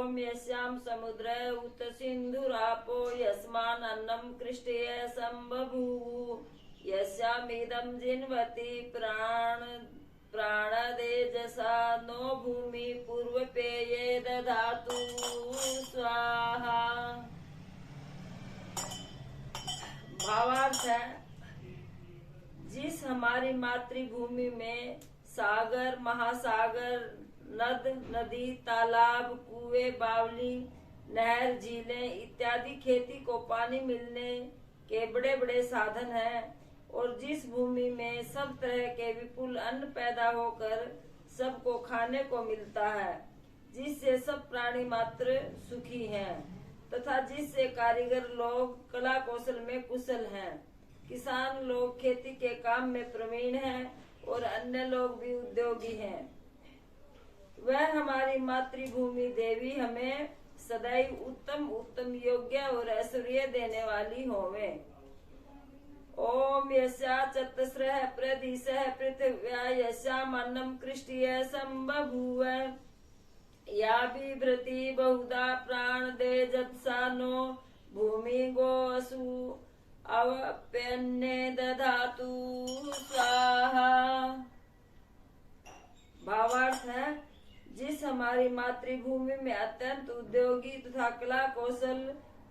ओम यस्याम समुद्र उत सिंधुरापो यस्मान् अन्नम कृष्टेय संबभूवु यस्यामिदं जिन्वति प्राणदेजसा नो भूमि पूर्वपेये दधातु स्वाहा। भावार्थ है, जिस हमारी मातृभूमि में सागर, महासागर, नद, नदी, तालाब, कुएं, बावली, नहर, झीलें इत्यादि खेती को पानी मिलने के बड़े बड़े साधन हैं और जिस भूमि में सब तरह के विपुल अन्न पैदा होकर सबको खाने को मिलता है, जिससे सब प्राणी मात्र सुखी हैं तथा जिससे कारीगर लोग कला कौशल में कुशल हैं, किसान लोग खेती के काम में प्रवीण हैं और अन्य लोग भी उद्योगी हैं, वह हमारी मातृभूमि देवी हमें सदैव उत्तम उत्तम योग्य और ऐश्वर्य देने वाली होवे। ओम यस्या चतस्रः प्रदिशः पृथिव्या यस्याम् अन्नम कृष्टीय संबभूव या बिभ्रति बहुधा प्राणदेजसा नो भूमि गोसु अवप्यन्ने दधातु स्वाहा। भावार्थ है, जिस हमारी मातृभूमि में अत्यंत उद्योगी तथा कला कौशल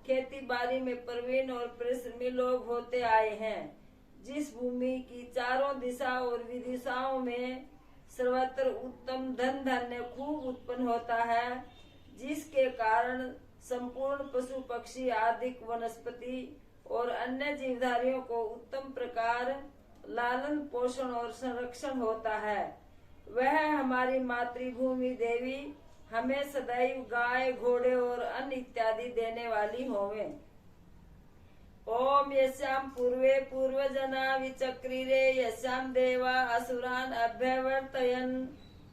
खेती बाड़ी में प्रवीण और परिश्रमी लोग होते आए हैं, जिस भूमि की चारों दिशा और विदिशाओं में सर्वत्र उत्तम धन धान्य खूब उत्पन्न होता है, जिसके कारण संपूर्ण पशु पक्षी आदि वनस्पति और अन्य जीवधारियों को उत्तम प्रकार लालन पोषण और संरक्षण होता है, वह हमारी मातृभूमि देवी हमें सदैव गाय, घोड़े और अन्न इत्यादि देने वाली होवे। ओम यस्याम पूर्वे पूर्वजना विचक्रिरे यस्याम देवा असुरान अभ्यवर्तयन्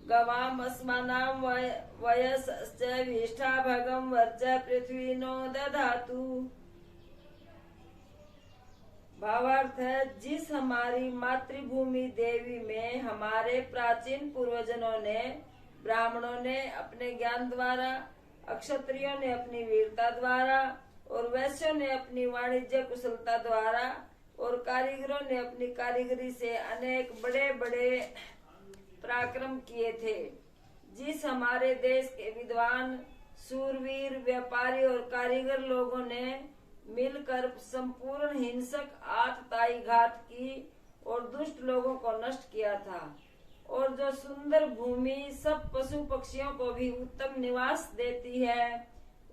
गवाम अस्मानाम वयसश्च विष्ठा भगम वर्च पृथ्वी नो दधातु। भावार्थ है, जिस हमारी मातृभूमि देवी में हमारे प्राचीन पूर्वजनों ने, ब्राह्मणों ने अपने ज्ञान द्वारा, क्षत्रियों ने अपनी वीरता द्वारा और वैश्यों ने अपनी वाणिज्य कुशलता द्वारा और कारीगरों ने अपनी कारीगरी से अनेक बड़े बड़े पराक्रम किए थे, जिस हमारे देश के विद्वान, शूरवीर, व्यापारी और कारीगर लोगों ने मिलकर संपूर्ण हिंसक आतताई घात की और दुष्ट लोगों को नष्ट किया था, और जो सुंदर भूमि सब पशु पक्षियों को भी उत्तम निवास देती है,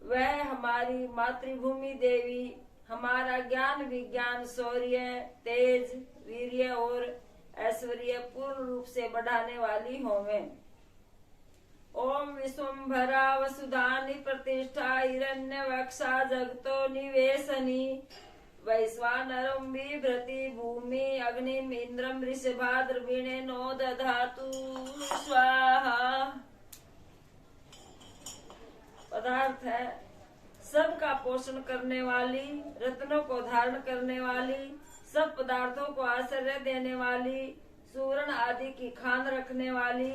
वह हमारी मातृभूमि देवी हमारा ज्ञान, विज्ञान, शौर्य, तेज, वीर्य और ऐश्वर्य पूर्ण रूप से बढ़ाने वाली होवे। ओम विश्वम्भरा वसुधानि प्रतिष्ठा हिरण्यवक्षा जगतो निवेशनी वैश्वानरं बिभ्रति भूमि अग्निम इंद्रम ऋषभा द्रविणे नो दधातु स्वाहा। पदार्थ है, सबका पोषण करने वाली, रत्नों को धारण करने वाली, सब पदार्थों को आश्रय देने वाली, सुवर्ण आदि की खान रखने वाली,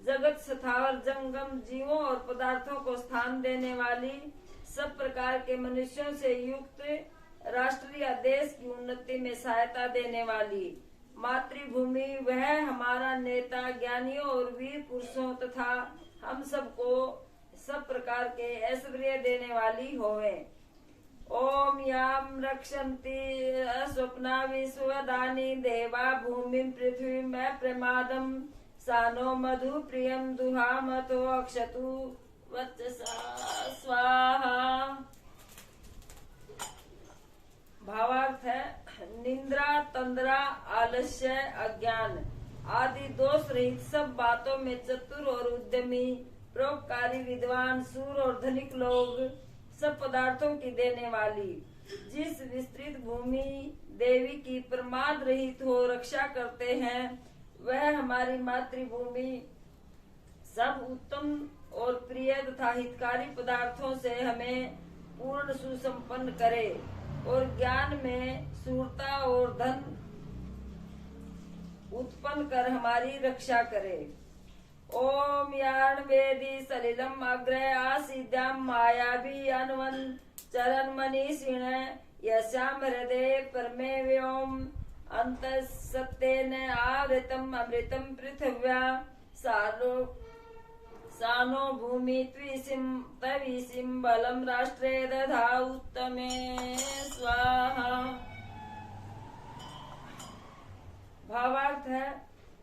जगत स्थावर जंगम जीवों और पदार्थों को स्थान देने वाली, सब प्रकार के मनुष्यों से युक्त राष्ट्र या देश की उन्नति में सहायता देने वाली मातृभूमि वह हमारा नेता, ज्ञानियों और वीर पुरुषों तथा हम सबको सब प्रकार के ऐश्वर्य देने वाली होवे। ओम याम रक्षन्ति स्वप्ना विश्वदानी देवा भूमि पृथ्वी में प्रमादम सानो मधु प्रियम दुहामतो अक्षतु वत्सा स्वाहा। भावार्थ है, निंद्रा, तंद्रा, आलस्य, अज्ञान आदि दोष रहित सब बातों में चतुर और उद्यमी, परोपकारी, विद्वान, शूर और धनिक लोग, सब पदार्थों की देने वाली, जिस विस्तृत भूमि देवी की प्रमाद रहित हो रक्षा करते हैं, वह हमारी मातृभूमि सब उत्तम और प्रिय तथा हितकारी पदार्थों से हमें पूर्ण सुसंपन्न करे और ज्ञान में शूरता और धन उत्पन्न कर हमारी रक्षा करे। ओम यान वेदी सलिलम अग्रे आसीद्याम मायावी अन्वन चरण मनीषिण यस्याम हृदय परमे व्योम अंत सत्येन आवृतम अमृतम पृथिव्या सानो भूमि तवीसिम बलम राष्ट्रे दधाउत्तमे स्वाहा। भावार्थ है,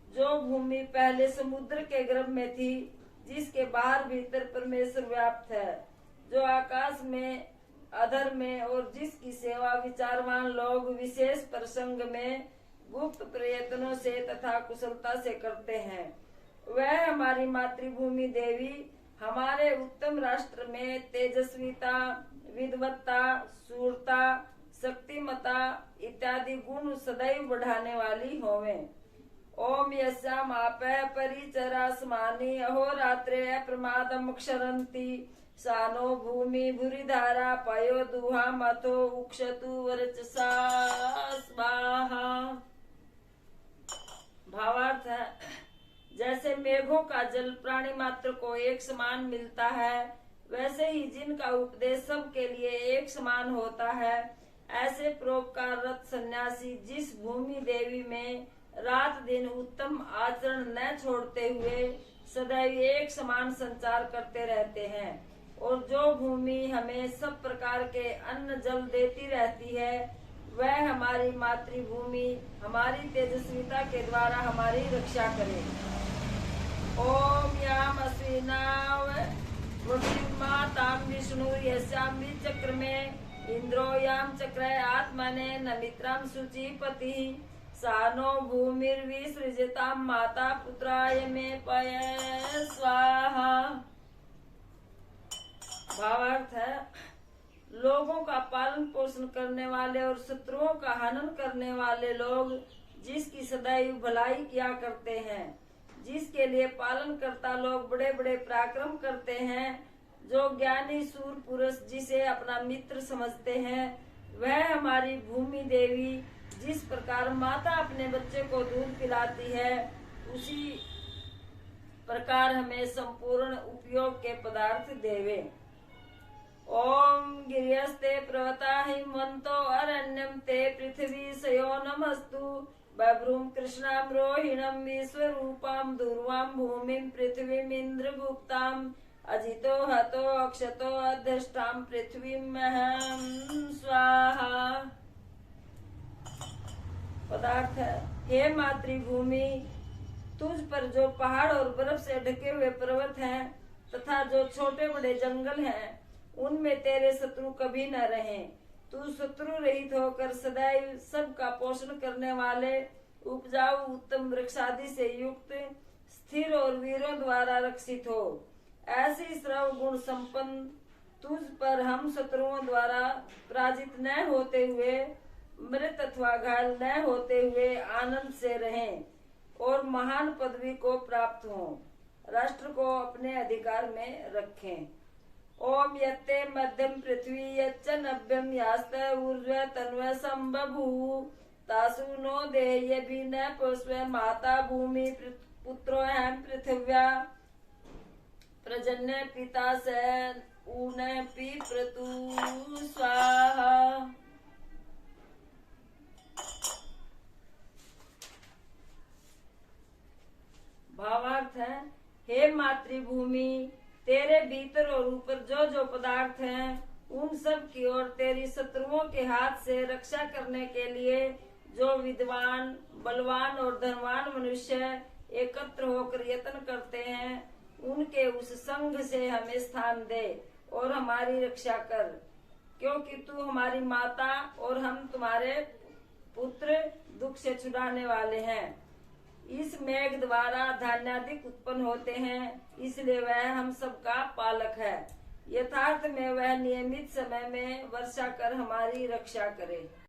जो भूमि पहले समुद्र के गर्भ में थी, जिसके बाहर भीतर परमेश्वर व्याप्त है, जो आकाश में अधर में और जिसकी सेवा विचारवान लोग विशेष प्रसंग में गुप्त प्रयत्नों से तथा कुशलता से करते हैं, वह हमारी मातृभूमि देवी हमारे उत्तम राष्ट्र में तेजस्विता, विद्वत्ता, शूरता, शक्तिमता इत्यादि गुण सदैव बढ़ाने वाली होवें। ओम यस्याम आपः परिचरास्मानि अहोरात्रे अप्रमादम् क्षरन्ति सानो भूमि भूरिधारा पयो दुहा मथो उक्षतु वर्चसा स्वाहा। भावार्थ है, जैसे मेघों का जल प्राणी मात्र को एक समान मिलता है, वैसे ही जिनका उपदेश सबके लिए एक समान होता है, ऐसे परोपकाररत सन्यासी जिस भूमि देवी में रात दिन उत्तम आचरण न छोड़ते हुए सदैव एक समान संचार करते रहते हैं, और जो भूमि हमें सब प्रकार के अन्न जल देती रहती है, वह हमारी मातृभूमि हमारी तेजस्विता के द्वारा हमारी रक्षा करे। ओम याम अश्विनाव माताम विष्णु यस्याम चक्र में इंद्रो याम चक्र आत्मने नमित्राम शुचिपति सानो भूमिर्विसृजताम माता पुत्राय में पय स्वाहा। भावार्थ है, लोगों का पालन पोषण करने वाले और शत्रुओं का हनन करने वाले लोग जिसकी सदैव भलाई किया करते हैं, जिसके लिए पालन करता लोग बड़े बड़े पराक्रम करते हैं, जो ज्ञानी सूर पुरुष जिसे अपना मित्र समझते हैं, वह हमारी भूमि देवी जिस प्रकार माता अपने बच्चे को दूध पिलाती है, उसी प्रकार हमें संपूर्ण उपयोग के पदार्थ देवे। ओम गिर्यस्ते प्रवता हिमवंतो अरण्यम ते पृथ्वी सयो नमस्तु बभ्रूम कृष्णाम रोहिणम विश्वरूपाम दुर्वाम भूमिम पृथ्वीम इंद्रगुप्ताम अजितो हतो अक्षतो अध्यष्टाम पृथ्वीम महम स्वाहा। पदार्थ है, हे मातृभूमि, तुझ पर जो पहाड़ और बर्फ से ढके हुए पर्वत हैं तथा जो छोटे बड़े जंगल हैं, उनमें तेरे शत्रु कभी न रहें। तू शत्रु रहित होकर सदैव सबका पोषण करने वाले उपजाऊ उत्तम वृक्षादि से युक्त स्थिर और वीरों द्वारा रक्षित हो। ऐसी सर्व गुण संपन्न तुझ पर हम शत्रुओं द्वारा पराजित न होते हुए, मृत अथवा घायल न होते हुए आनंद से रहें और महान पदवी को प्राप्त हों, राष्ट्र को अपने अधिकार में रखें। ओम यत्ते मध्यम पृथ्वी यच्च नभ्यम यास्त ऊर्ध्व तन्व संबभू तासु नो देय भी न पुष्व माता भूमि पुत्रो हम पृथिव्या प्रजन्य पिता से ऊन पी प्रतु स्वाहा। भावार्थ है, हे मातृभूमि, तेरे भीतर और ऊपर जो जो पदार्थ हैं, उन सब की ओर तेरी शत्रुओं के हाथ से रक्षा करने के लिए जो विद्वान, बलवान और धनवान मनुष्य एकत्र होकर यत्न करते हैं, उनके उस संघ से हमें स्थान दे और हमारी रक्षा कर, क्योंकि तू हमारी माता और हम तुम्हारे पुत्र दुख से छुड़ाने वाले हैं। इस मेघ द्वारा धान्यादिक उत्पन्न होते हैं, इसलिए वह हम सबका पालक है। यथार्थ में वह नियमित समय में वर्षा कर हमारी रक्षा करे।